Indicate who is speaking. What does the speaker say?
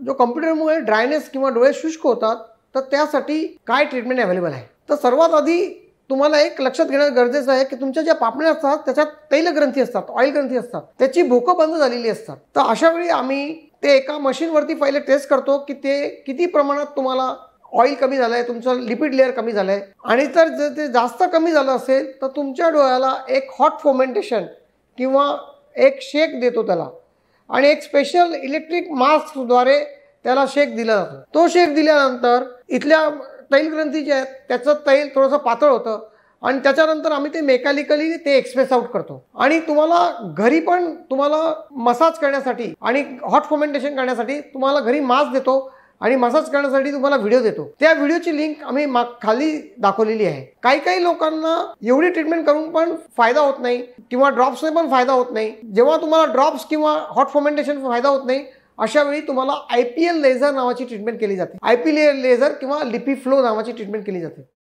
Speaker 1: जो कॉम्प्युटरमुळे ड्रायनेस किंवा डोळे शुष्क होतात, तर त्यासाठी काय ट्रीटमेंट अवेलेबल आहे? तर सर्वात आधी तुम्हाला एक लक्षात घेणं गरजेचं आहे की तुमच्या ज्या पापण्या असतात त्याच्यात तैलग्रंथी असतात, ऑइल ग्रंथी असतात, त्याची भोकं बंद झालेली असतात. तर अशा वेळी आम्ही ते एका मशीनवरती पहिले टेस्ट करतो की ते किती प्रमाणात तुम्हाला ऑइल कमी झालंय, तुमचं लिपिड लेअर कमी झालंय. आणि जर ते जास्त कमी झालं असेल तर तुमच्या डोळ्याला एक हॉट फोमेंटेशन किंवा एक शेक देतो त्याला, आणि एक स्पेशल इलेक्ट्रिक मास्कद्वारे त्याला शेक दिला जातो. तो शेक दिल्यानंतर इथल्या तैलग्रंथी जे आहेत त्याचं तैल थोडंसं पातळ होतं आणि त्याच्यानंतर आम्ही ते मेकॅनिकली ते एक्सप्रेस आउट करतो. आणि तुम्हाला घरी पण तुम्हाला मसाज करण्यासाठी आणि हॉट फोमेंटेशन करण्यासाठी तुम्हाला घरी मास्क देतो आणि मसाज करण्यासाठी तुम्हाला व्हिडिओ देतो. त्या व्हिडिओची लिंक आम्ही खाली दाखवलेली आहे. काही लोकांना एवढी ट्रीटमेंट करून पण फायदा होत नाही किंवा ड्रॉप्सने पण फायदा होत नाही. जेव्हा तुम्हाला ड्रॉप्स किंवा हॉट फोमेंटेशन फायदा होत नाही अशा वेळी तुम्हाला IPL लेझर नावाची ट्रीटमेंट केली जाते. IPL लेझर किंवा लिपी फ्लो नावाची ट्रीटमेंट केली जाते.